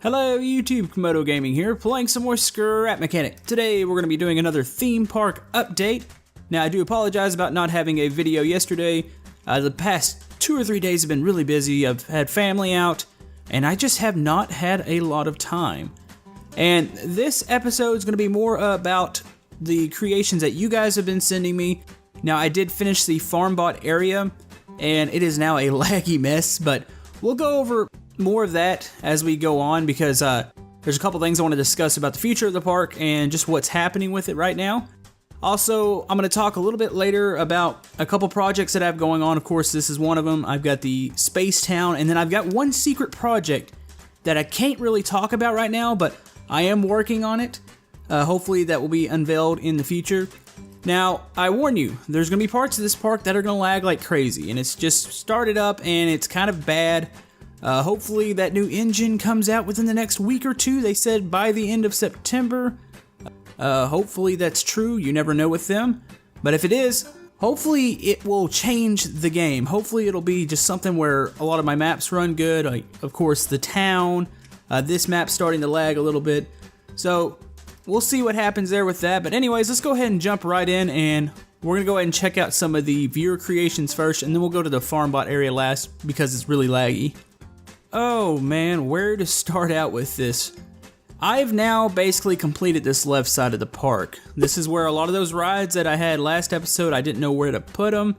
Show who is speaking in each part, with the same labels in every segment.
Speaker 1: Hello YouTube, Komodo Gaming here, playing some more Scrap Mechanic. Today we're going to be doing another theme park update. Now I do apologize about not having a video yesterday. The past 2 or 3 days have been really busy. I've had family out, and I just have not had a lot of time. And this episode is going to be more about the creations that you guys have been sending me. Now I did finish the farm bot area, and it is now a laggy mess, but we'll go over more of that as we go on because there's a couple things I want to discuss about the future of the park and just what's happening with it right now. Also, I'm going to talk a little bit later about a couple projects that I have going on. Of course, this is one of them. I've got the Space Town, and then I've got one secret project that I can't really talk about right now, but I am working on it. Hopefully that will be unveiled in the future. Now, I warn you, there's going to be parts of this park that are going to lag like crazy, and it's just started up and it's kind of bad. Hopefully that new engine comes out within the next week or two. They said by the end of September. Hopefully that's true. You never know with them. But if it is, hopefully it will change the game. Hopefully it'll be just something where a lot of my maps run good. Like, of course, the town. This map's starting to lag a little bit. So we'll see what happens there with that. But anyways, let's go ahead and jump right in, and we're going to go ahead and check out some of the viewer creations first, and then we'll go to the farm bot area last because it's really laggy. Oh man, where to start out with this? I've now basically completed this left side of the park. This is where a lot of those rides that I had last episode, I didn't know where to put them.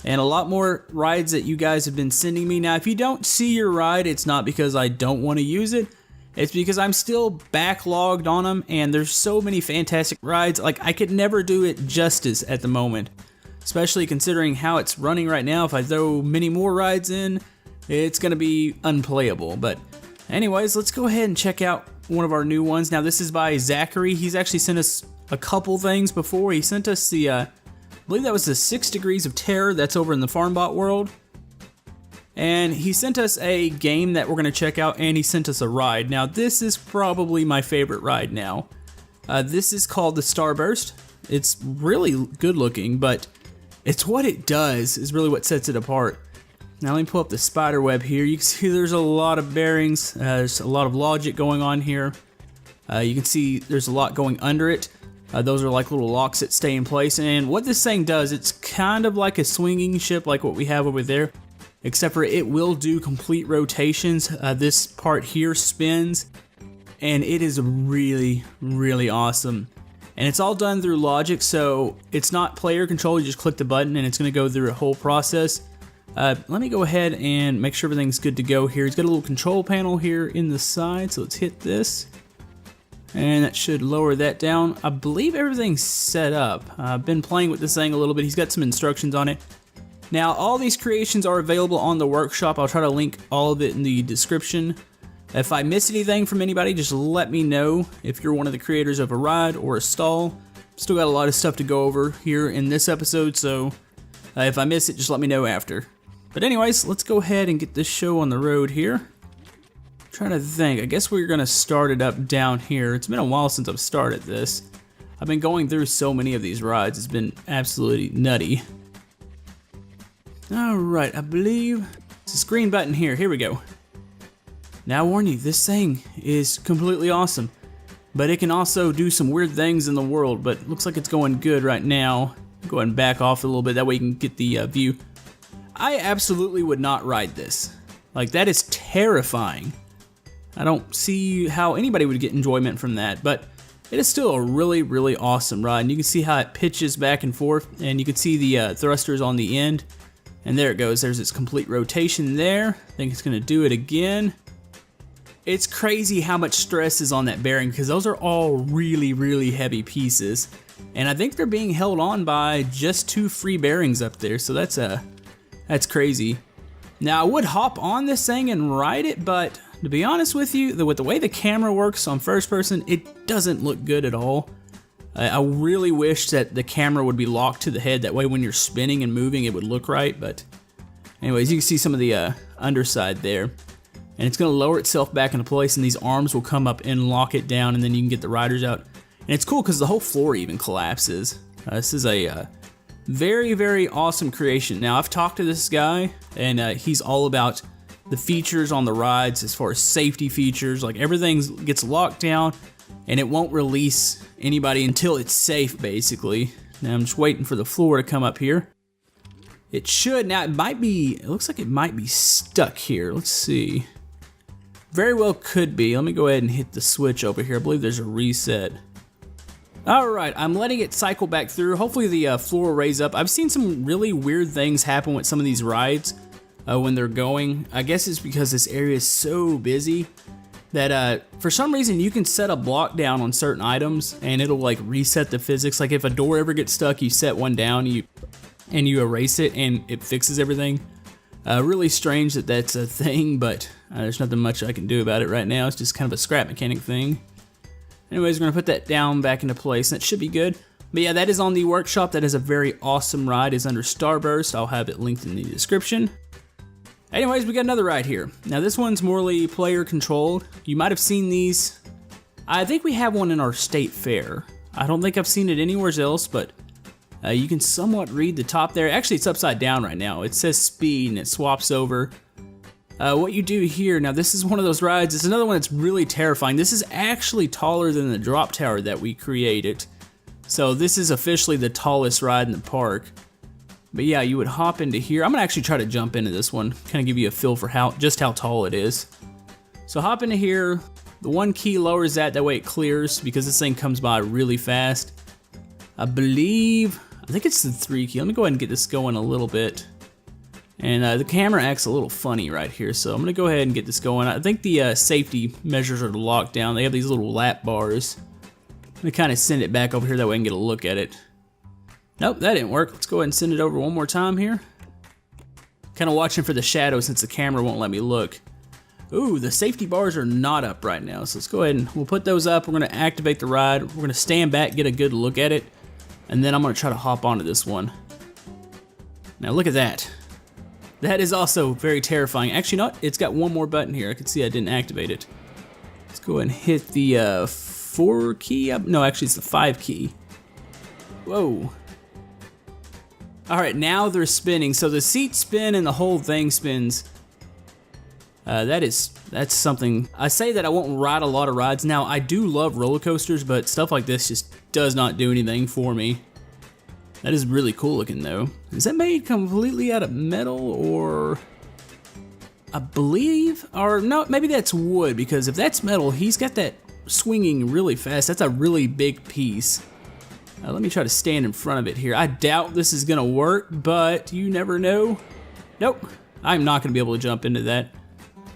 Speaker 1: And a lot more rides that you guys have been sending me. Now, if you don't see your ride, it's not because I don't want to use it. It's because I'm still backlogged on them, and there's so many fantastic rides. Like, I could never do it justice at the moment. Especially considering how it's running right now. If I throw many more rides in, it's going to be unplayable. But anyways, let's go ahead and check out one of our new ones. Now this is by Zachary. He's actually sent us a couple things before. He sent us the, I believe that was the 6 Degrees of Terror. That's over in the Farmbot world. And he sent us a game that we're going to check out, and he sent us a ride. Now this is probably my favorite ride now. This is called the Starburst. It's really good looking, but it's what it does is really what sets it apart. Now let me pull up the spider web here. You can see there's a lot of bearings. There's a lot of logic going on here. You can see there's a lot going under it. Those are like little locks that stay in place. And what this thing does, it's kind of like a swinging ship like what we have over there. Except for it will do complete rotations. This part here spins. And it is really, really awesome. And it's all done through logic, so it's not player control. You just click the button and it's going to go through a whole process. Let me go ahead and make sure everything's good to go here. It's got a little control panel here in the side, so let's hit this. And that should lower that down. I believe everything's set up. I've been playing with this thing a little bit. He's got some instructions on it. Now, all these creations are available on the workshop. I'll try to link all of it in the description. If I miss anything from anybody, just let me know if you're one of the creators of a ride or a stall. Still got a lot of stuff to go over here in this episode, so if I miss it, just let me know after. But anyways, let's go ahead and get this show on the road here. I'm trying to think. I guess we're going to start it up down here. It's been a while since I've started this. I've been going through so many of these rides. It's been absolutely nutty. Alright, I believe it's this green button here. Here we go. Now I warn you, this thing is completely awesome. But it can also do some weird things in the world. But it looks like it's going good right now. Go ahead and back off a little bit. That way you can get the view. I absolutely would not ride this. Like, that is terrifying. I don't see how anybody would get enjoyment from that, but it is still a really, really awesome ride. And you can see how it pitches back and forth, and you can see the thrusters on the end. And there it goes. There's its complete rotation there. I think it's going to do it again. It's crazy how much stress is on that bearing because those are all really, really heavy pieces. And I think they're being held on by just 2 free bearings up there, so that's crazy. Now, I would hop on this thing and ride it, but to be honest with you, with the way the camera works on first person, it doesn't look good at all. I really wish that the camera would be locked to the head. That way when you're spinning and moving, it would look right. But anyways, you can see some of the underside there. And it's going to lower itself back into place, and these arms will come up and lock it down, and then you can get the riders out. And it's cool because the whole floor even collapses. This is a very, very awesome creation. Now, I've talked to this guy, and he's all about the features on the rides as far as safety features. Like everything gets locked down and it won't release anybody until it's safe, basically. Now I'm just waiting for the floor to come up here. It should. Now it looks like it might be stuck here. Let's see. Very well could be. Let me go ahead and hit the switch over here. I believe there's a reset. Alright, I'm letting it cycle back through. Hopefully the floor will raise up. I've seen some really weird things happen with some of these rides when they're going. I guess it's because this area is so busy that for some reason you can set a block down on certain items and it'll like reset the physics. Like if a door ever gets stuck, you set one down and you erase it and it fixes everything. Really strange that that's a thing, but there's nothing much I can do about it right now. It's just kind of a scrap mechanic thing. Anyways, we're gonna put that down back into place and it should be good. But yeah, that is on the workshop. That is a very awesome ride. It's under Starburst. I'll have it linked in the description. Anyways, we got another ride here. Now this one's morely player controlled. You might have seen these. I think we have one in our state fair. I don't think I've seen it anywhere else, but you can somewhat read the top there. Actually, it's upside down right now. It says speed and it swaps over. What you do here, now this is one of those rides. It's another one that's really terrifying. This is actually taller than the drop tower that we created. So this is officially the tallest ride in the park. But yeah, you would hop into here. I'm gonna actually try to jump into this one, kind of give you a feel for just how tall it is. So hop into here. The one key lowers that way it clears because this thing comes by really fast. I think it's the 3 key. Let me go ahead and get this going a little bit. And the camera acts a little funny right here, so I'm gonna go ahead and get this going. I think the safety measures are locked down. They have these little lap bars. I'm gonna kind of send it back over here that way I can get a look at it. Nope, that didn't work. Let's go ahead and send it over one more time here. Kind of watching for the shadow since the camera won't let me look. Ooh, the safety bars are not up right now, so let's go ahead and we'll put those up. We're gonna activate the ride. We're gonna stand back, get a good look at it, and then I'm gonna try to hop onto this one. Now look at that. That is also very terrifying. Actually, not. It's got one more button here. I can see I didn't activate it. Let's go ahead and hit the 4 key. No, actually, it's the 5 key. Whoa. All right, now they're spinning. So the seats spin and the whole thing spins. That's something. I say that I won't ride a lot of rides. Now, I do love roller coasters, but stuff like this just does not do anything for me. That is really cool looking though. Is that made completely out of metal or I believe, or no, maybe that's wood, because if that's metal, he's got that swinging really fast. That's a really big piece. Let me try to stand in front of it here. I doubt this is gonna work, but you never know. Nope, I'm not gonna be able to jump into that.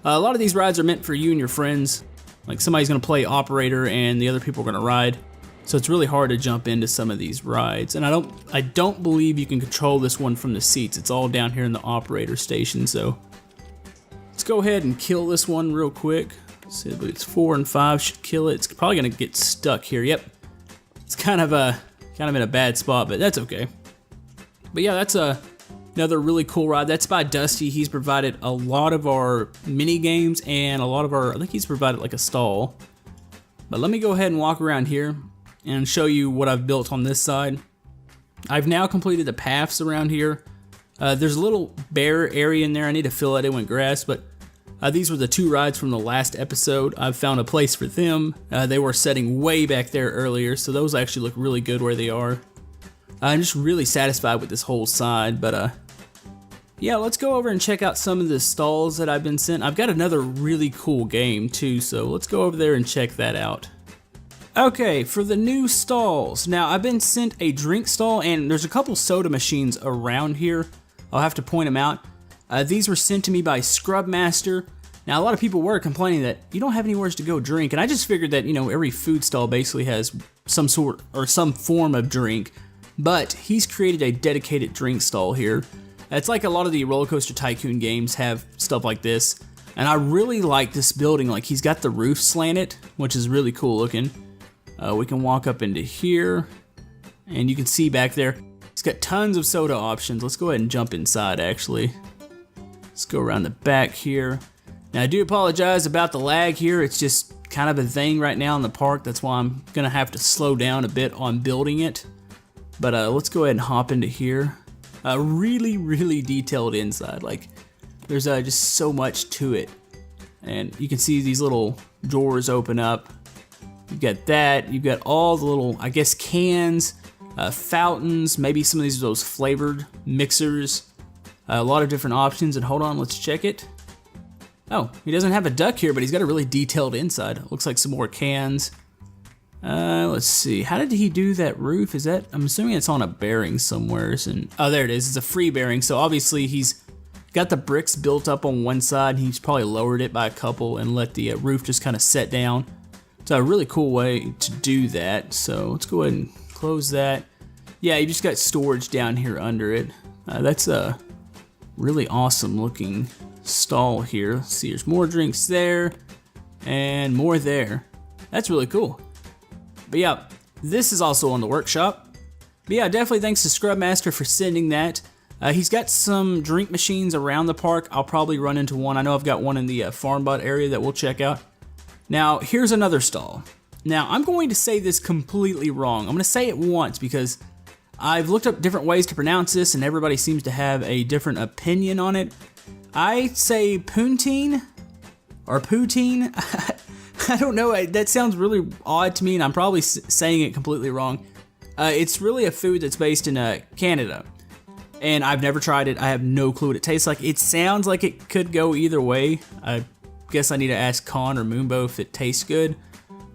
Speaker 1: A lot of these rides are meant for you and your friends. Like somebody's gonna play operator and the other people are gonna ride. So it's really hard to jump into some of these rides. And I don't believe you can control this one from the seats. It's all down here in the operator station. So let's go ahead and kill this one real quick. Let's see, but it's 4 and 5 should kill it. It's probably gonna get stuck here. Yep. It's kind of in a bad spot, but that's okay. But yeah, that's another really cool ride. That's by Dusty. He's provided a lot of our mini games and a lot of I think he's provided like a stall. But let me go ahead and walk around here and show you what I've built on this side. I've now completed the paths around here. There's a little bare area in there. I need to fill that in with grass, but these were the 2 rides from the last episode. I've found a place for them. They were setting way back there earlier, so those actually look really good where they are. I'm just really satisfied with this whole side, but yeah, let's go over and check out some of the stalls that I've been sent. I've got another really cool game too, so let's go over there and check that out. Okay, for the new stalls. Now, I've been sent a drink stall, and there's a couple soda machines around here. I'll have to point them out. These were sent to me by Scrubmaster. Now, a lot of people were complaining that you don't have anywhere to go drink, and I just figured that, you know, every food stall basically has some sort or some form of drink, but he's created a dedicated drink stall here. It's like a lot of the Roller Coaster Tycoon games have stuff like this, and I really like this building. Like, he's got the roof slanted, which is really cool looking. We can walk up into here, and you can see back there, it's got tons of soda options. Let's go ahead and jump inside, actually. Let's go around the back here. Now, I do apologize about the lag here. It's just kind of a thing right now in the park. That's why I'm gonna have to slow down a bit on building it. But let's go ahead and hop into here. Really, really detailed inside. Like, There's just so much to it. And you can see these little drawers open up. You've got that. You've got all the little, I guess, cans, fountains, maybe some of those flavored mixers. A lot of different options. And hold on, let's check it. Oh, he doesn't have a duck here, but he's got a really detailed inside. Looks like some more cans. Let's see. How did he do that roof? Is that, I'm assuming it's on a bearing somewhere. And oh, there it is. It's a free bearing. So obviously he's got the bricks built up on one side. He's probably lowered it by a couple and let the roof just kind of set down. It's a really cool way to do that. So let's go ahead and close that. Yeah, you just got storage down here under it. That's a really awesome looking stall here. Let's see, there's more drinks there and more there. That's really cool. But yeah, this is also on the workshop. But yeah, definitely thanks to Scrubmaster for sending that. He's got some drink machines around the park. I'll probably run into one. I know I've got one in the farm bot area that we'll check out. Now, here's another stall. Now, I'm going to say this completely wrong. I'm going to say it once because I've looked up different ways to pronounce this and everybody seems to have a different opinion on it. I say poutine or poutine. I don't know, that sounds really odd to me and I'm probably saying it completely wrong. It's really a food that's based in Canada. And I've never tried it. I have no clue what it tastes like. It sounds like it could go either way. I guess I need to ask Con or Moonbo if it tastes good.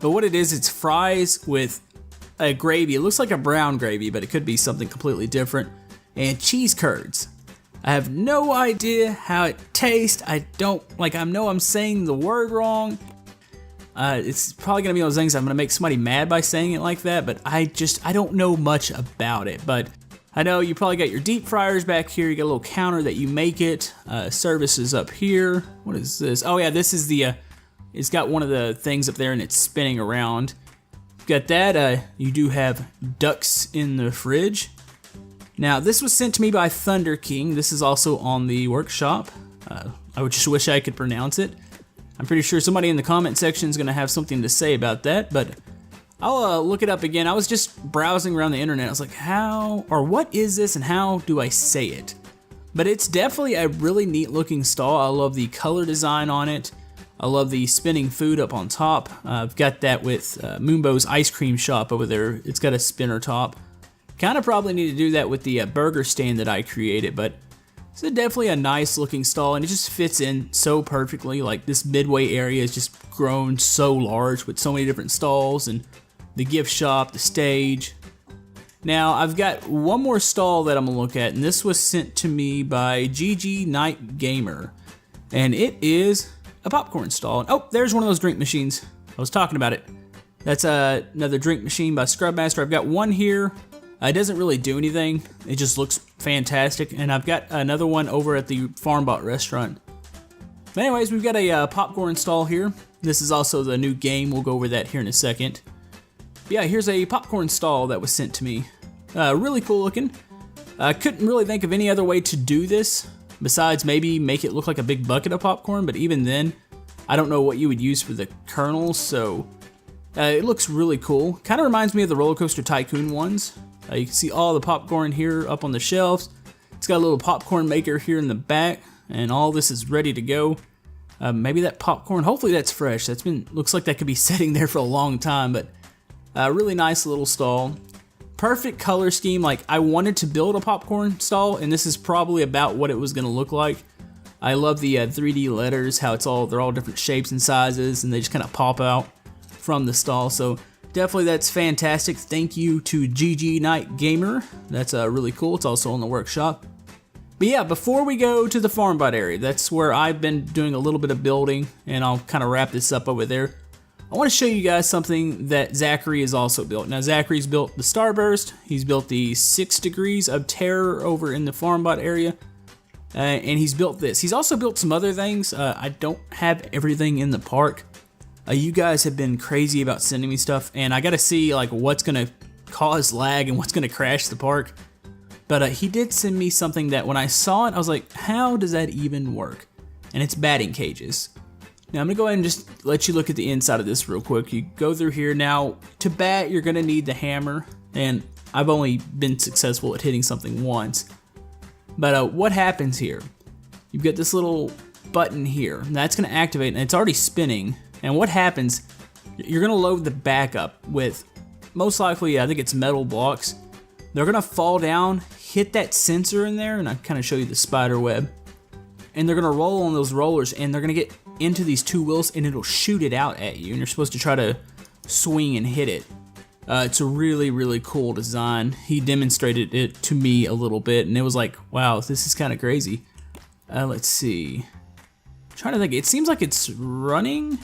Speaker 1: But what it is, it's fries with a gravy. It looks like a brown gravy, but it could be something completely different. And cheese curds. I have no idea how it tastes. I know I'm saying the word wrong. It's probably gonna be one of those things I'm gonna make somebody mad by saying it like that, but I don't know much about it. But I know you probably got your deep fryers back here. You got a little counter that you make it. Services up here. What is this? Oh yeah, this is the, it's got one of the things up there and it's spinning around. Got that. You do have ducks in the fridge. Now this was sent to me by Thunder King. This is also on the workshop. I would just wish I could pronounce it. I'm pretty sure somebody in the comment section is gonna have something to say about that, but I'll look it up again. I was just browsing around the internet. I was like, what is this and how do I say it? But it's definitely a really neat looking stall. I love the color design on it. I love the spinning food up on top. I've got that with Moonbo's ice cream shop over there. It's got a spinner top. Kind of probably need to do that with the burger stand that I created, but it's definitely a nice looking stall and it just fits in so perfectly. Like this midway area is just grown so large with so many different stalls and the gift shop, the stage. Now I've got one more stall that I'm gonna look at and this was sent to me by GG Night Gamer and it is a popcorn stall. Oh, there's one of those drink machines. I was talking about it. That's another drink machine by Scrubmaster. I've got one here. It doesn't really do anything. It just looks fantastic. And I've got another one over at the FarmBot restaurant. But anyways, we've got a popcorn stall here. This is also the new game. We'll go over that here in a second. But yeah, here's a popcorn stall that was sent to me. Really cool looking. I couldn't really think of any other way to do this besides maybe make it look like a big bucket of popcorn. But even then, I don't know what you would use for the kernels. So it looks really cool. Kind of reminds me of the Roller Coaster Tycoon ones. You can see all the popcorn here up on the shelves. It's got a little popcorn maker here in the back, and all this is ready to go. Maybe that popcorn, hopefully that's fresh. Looks like that could be sitting there for a long time, but really nice little stall. Perfect color scheme. Like I wanted to build a popcorn stall, and this is probably about what it was gonna look like. I love the 3D letters, how they're all different shapes and sizes, and they just kind of pop out from the stall. So definitely that's fantastic. Thank you to GG Night Gamer. That's really cool. It's also on the workshop. But yeah, before we go to the FarmBot area, that's where I've been doing a little bit of building, and I'll kind of wrap this up over there. I want to show you guys something that Zachary has also built. Now Zachary's built the Starburst. He's built the 6 Degrees of Terror over in the FarmBot area. And he's built this. He's also built some other things. I don't have everything in the park. You guys have been crazy about sending me stuff, and I gotta see like what's gonna cause lag and what's gonna crash the park. But he did send me something that when I saw it, I was like, how does that even work? And it's batting cages. Now I'm gonna go ahead and just let you look at the inside of this real quick. You go through here. Now to bat, you're gonna need the hammer, and I've only been successful at hitting something once. But what happens here? you've got this little button here. And that's going to activate, and it's already spinning. And what happens, you're going to load the back up with, most likely, I think it's metal blocks. They're going to fall down, hit that sensor in there, and I'll kind of show you the spider web. And they're going to roll on those rollers, and they're going to get into these two wheels, and it'll shoot it out at you. And you're supposed to try to swing and hit it. It's a really, really cool design. He demonstrated it to me a little bit, and it was like, wow, this is kind of crazy. Let's see. I'm trying to think. It seems like it's running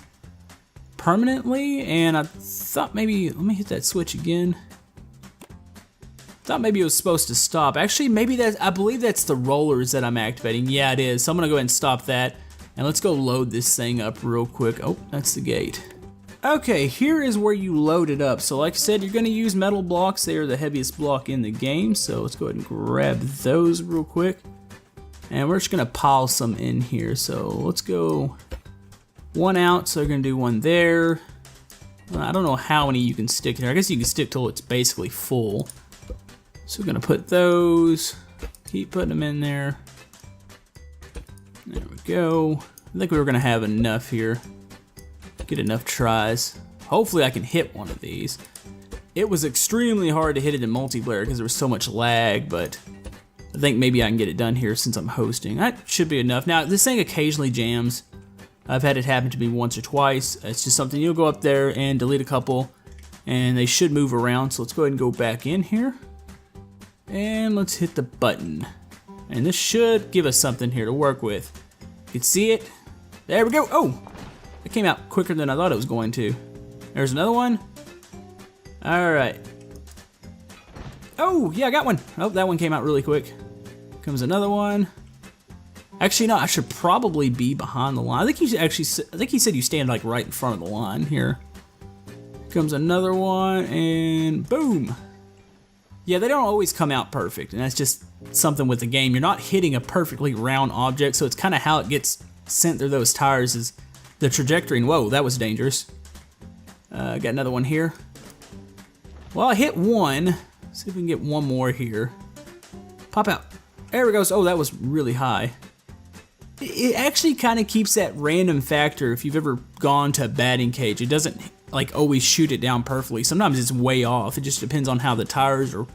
Speaker 1: permanently, and I thought maybe, let me hit that switch again. Thought maybe it was supposed to stop. Actually, maybe that, I believe that's the rollers that I'm activating. Yeah, it is. So I'm gonna go ahead and stop that, and let's go load this thing up real quick. Oh, that's the gate. Okay, here is where you load it up. So like I said, you're gonna use metal blocks. They are the heaviest block in the game. So let's go ahead and grab those real quick. And we're just gonna pile some in here. So let's go one out. So we're gonna do one there. I don't know how many you can stick in here. I guess you can stick till it's basically full. So we're gonna put those, keep putting them in there. There we go. I think we were gonna have enough here. Get enough tries. Hopefully I can hit one of these. It was extremely hard to hit it in multiplayer because there was so much lag, but I think maybe I can get it done here since I'm hosting. That should be enough. Now, this thing occasionally jams. I've had it happen to me once or twice. It's just something you'll go up there and delete a couple, and they should move around. So let's go ahead and go back in here. And let's hit the button. And this should give us something here to work with. You can see it. There we go. Oh, it came out quicker than I thought it was going to. There's another one. All right. Oh, yeah, I got one. Oh, that one came out really quick. Comes another one. Actually, no, I should probably be behind the line. I think he said you stand like right in front of the line here. Comes another one, and boom. Yeah, they don't always come out perfect, and that's just something with the game. You're not hitting a perfectly round object, so it's kind of how it gets sent through those tires is the trajectory. And whoa, that was dangerous. Got another one here. Well, I hit one. Let's see if we can get one more here. Pop out. There we go. Oh, that was really high. It actually kind of keeps that random factor. If you've ever gone to a batting cage, it doesn't like always shoot it down perfectly. Sometimes it's way off. It just depends on how the tires or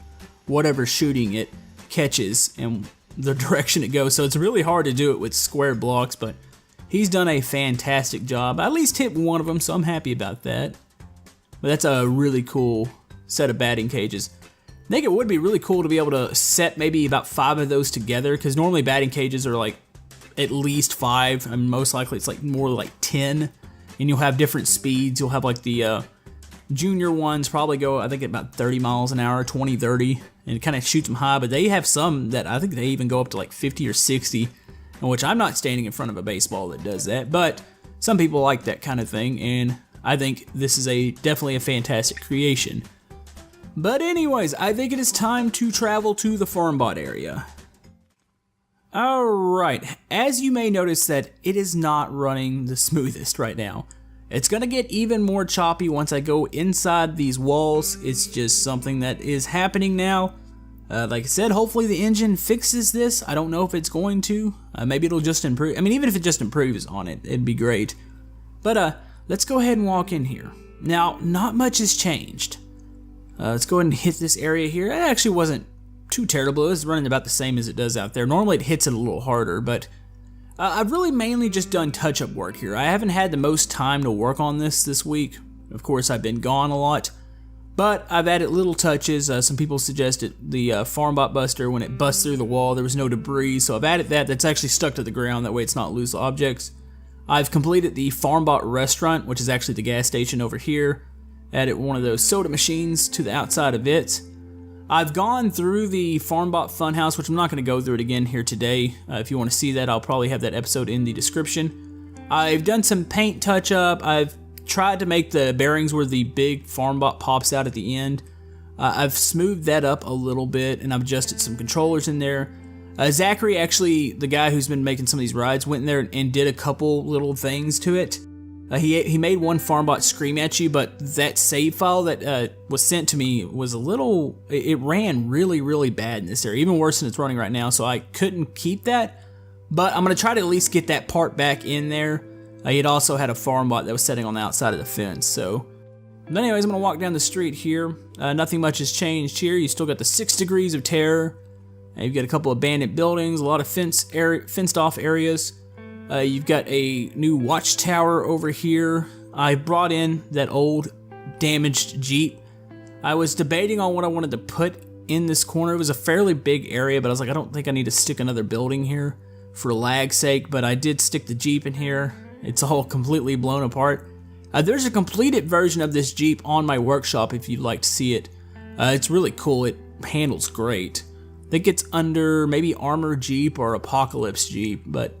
Speaker 1: whatever's shooting it catches and the direction it goes. So it's really hard to do it with square blocks, but he's done a fantastic job. I at least hit one of them, so I'm happy about that. But that's a really cool set of batting cages. I think it would be really cool to be able to set maybe about 5 of those together, because normally batting cages are like at least 5. I mean, most likely it's like more like 10. And you'll have different speeds. You'll have like the junior ones probably go, I think, at about 30 miles an hour, 20, 30. And it kind of shoots them high. But they have some that I think they even go up to like 50 or 60. In which I'm not standing in front of a baseball that does that. But some people like that kind of thing. And I think this is definitely a fantastic creation. But anyways, I think it is time to travel to the FarmBot area. Alright, as you may notice that it is not running the smoothest right now. It's gonna get even more choppy once I go inside these walls. It's just something that is happening now. Like I said, hopefully the engine fixes this. I don't know if it's going to. Maybe it'll just improve. I mean, even if it just improves on it, it'd be great. But let's go ahead and walk in here. Now, not much has changed. Let's go ahead and hit this area here. It actually wasn't too terrible. It was running about the same as it does out there. Normally it hits it a little harder, but I've really mainly just done touch-up work here. I haven't had the most time to work on this week. Of course, I've been gone a lot, but I've added little touches. Some people suggested the FarmBot Buster, when it busts through the wall, there was no debris, so I've added that. That's actually stuck to the ground. That way it's not loose objects. I've completed the FarmBot Restaurant, which is actually the gas station over here. Added one of those soda machines to the outside of it. I've gone through the FarmBot Funhouse, which I'm not going to go through it again here today. If you want to see that, I'll probably have that episode in the description. I've done some paint touch-up. I've tried to make the bearings where the big FarmBot pops out at the end. I've smoothed that up a little bit, and I've adjusted some controllers in there. Zachary, actually, the guy who's been making some of these rides, went in there and did a couple little things to it. He made one FarmBot scream at you, but that save file that was sent to me was a little... It ran really, really bad in this area, even worse than it's running right now, so I couldn't keep that. But I'm going to try to at least get that part back in there. It also had a farm bot that was sitting on the outside of the fence, so... But anyways, I'm going to walk down the street here. Nothing much has changed here. You still got the 6 degrees of terror. You've got a couple of abandoned buildings, a lot of fenced off areas. You've got a new watchtower over here. I brought in that old damaged Jeep. I was debating on what I wanted to put in this corner. It was a fairly big area, but I was like, I don't think I need to stick another building here for lag's sake, but I did stick the Jeep in here. It's all completely blown apart. There's a completed version of this Jeep on my workshop if you'd like to see it. It's really cool. It handles great. I think it's under maybe Armor Jeep or Apocalypse Jeep, but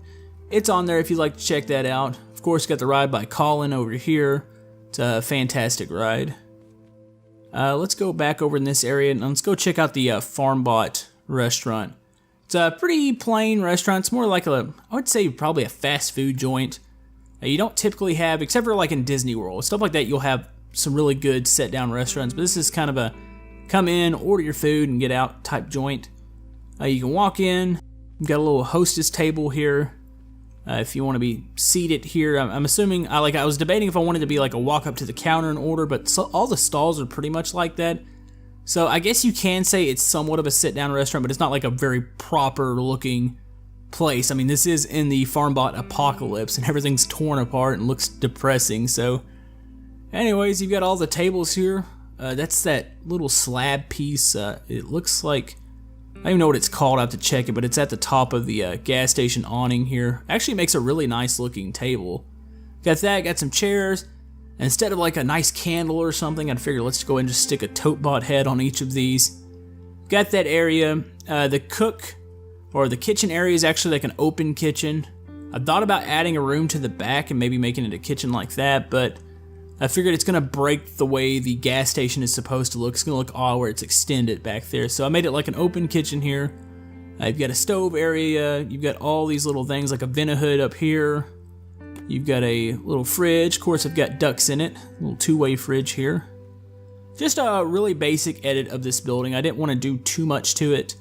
Speaker 1: it's on there if you'd like to check that out. Of course, got the ride by Colin over here. It's a fantastic ride. Let's go back over in this area and let's go check out the FarmBot restaurant. It's a pretty plain restaurant. It's more like I would say probably a fast food joint. You don't typically have, except for like in Disney World, stuff like that, you'll have some really good sit-down restaurants, but this is kind of a come in, order your food, and get out type joint. You can walk in, you've got a little hostess table here. If you want to be seated here, I'm assuming, I was debating if I wanted to be like a walk up to the counter and order, but all the stalls are pretty much like that. So I guess you can say it's somewhat of a sit-down restaurant, but it's not like a very proper looking place. I mean, this is in the FarmBot apocalypse and everything's torn apart and looks depressing. So anyways, you've got all the tables here. That's that little slab piece. It looks like, I don't even know what it's called, I have to check it, but it's at the top of the gas station awning here. Actually makes a really nice looking table. Got that, got some chairs. Instead of like a nice candle or something, I'd figure let's go ahead and just stick a tote bot head on each of these. Got that area. The cook or the kitchen area is actually like an open kitchen. I thought about adding a room to the back and maybe making it a kitchen like that, but I figured it's gonna break the way the gas station is supposed to look. It's gonna look odd where it's extended back there. So I made it like an open kitchen here. You've got a stove area. You've got all these little things like a vent hood up here. You've got a little fridge. Of course, I've got ducks in it. A little two-way fridge here. Just a really basic edit of this building. I didn't want to do too much to it.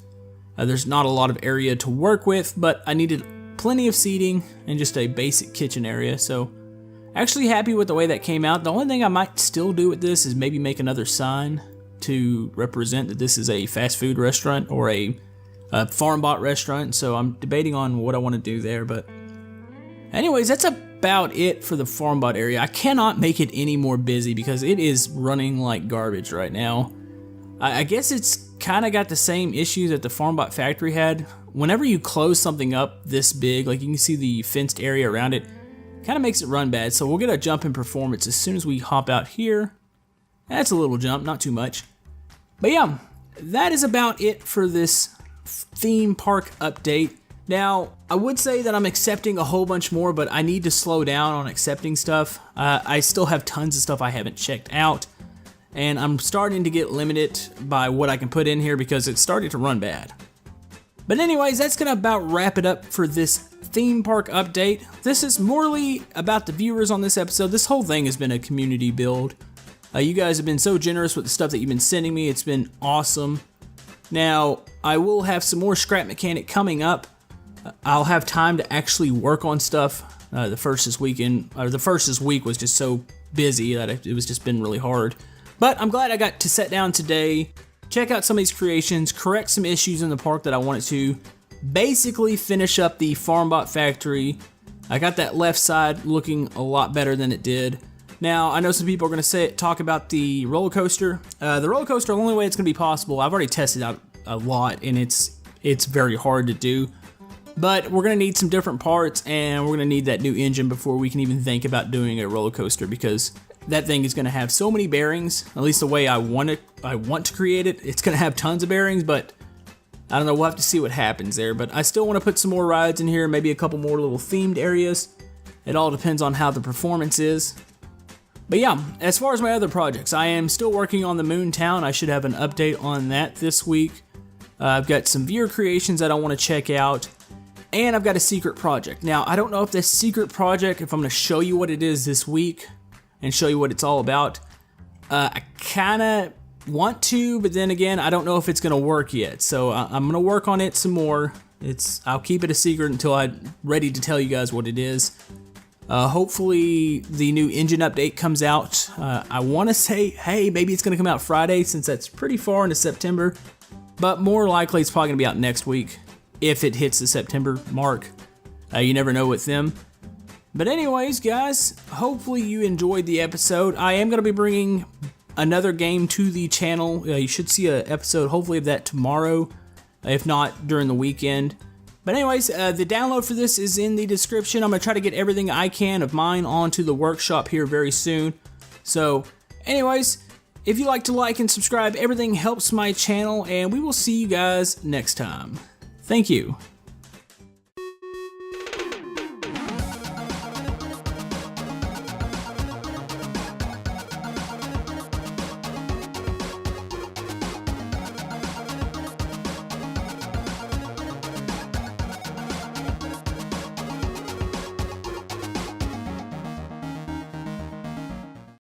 Speaker 1: There's not a lot of area to work with, but I needed plenty of seating and just a basic kitchen area. So actually happy with the way that came out. The only thing I might still do with this is maybe make another sign to represent that this is a fast food restaurant or a FarmBot restaurant. So I'm debating on what I want to do there. But anyways, that's about it for the FarmBot area. I cannot make it any more busy because it is running like garbage right now. I guess it's kind of got the same issues that the FarmBot factory had. Whenever you close something up this big, like you can see the fenced area around it, kind of makes it run bad. So we'll get a jump in performance as soon as we hop out here. That's a little jump, not too much. But yeah, that is about it for this theme park update. Now, I would say that I'm accepting a whole bunch more, but I need to slow down on accepting stuff. I still have tons of stuff I haven't checked out, and I'm starting to get limited by what I can put in here because it's starting to run bad. But anyways, that's gonna about wrap it up for this theme park update. This is morely about the viewers on this episode. This whole thing has been a community build. You guys have been so generous with the stuff that you've been sending me. It's been awesome. Now, I will have some more Scrap Mechanic coming up. I'll have time to actually work on stuff. The first this week was just so busy that it was just been really hard. But I'm glad I got to sit down today, check out some of these creations, correct some issues in the park that I wanted to, basically finish up the FarmBot factory. I got that left side looking a lot better than it did. Now, I know some people are going to talk about the roller coaster. The roller coaster, the only way it's going to be possible, I've already tested out a lot, and it's very hard to do. But we're going to need some different parts, and we're going to need that new engine before we can even think about doing a roller coaster, because that thing is going to have so many bearings, at least the way I want to create it. It's going to have tons of bearings, but I don't know, we'll have to see what happens there. But I still want to put some more rides in here, maybe a couple more little themed areas. It all depends on how the performance is. But yeah, as far as my other projects, I am still working on the Moon Town. I should have an update on that this week. I've got some viewer creations that I want to check out. And I've got a secret project. Now, I don't know if this secret project, if I'm going to show you what it is this week and show you what it's all about. I kind of want to, but then again, I don't know if it's going to work yet. So I'm going to work on it some more. I'll keep it a secret until I'm ready to tell you guys what it is. Hopefully the new engine update comes out. I want to say, hey, maybe it's going to come out Friday since that's pretty far into September. But more likely it's probably going to be out next week if it hits the September mark. You never know with them. But anyways, guys, hopefully you enjoyed the episode. I am going to be bringing another game to the channel. You should see an episode hopefully of that tomorrow, if not during the weekend. But anyways, the download for this is in the description. I'm going to try to get everything I can of mine onto the workshop here very soon. So anyways, if you like to like and subscribe, everything helps my channel, and we will see you guys next time. Thank you.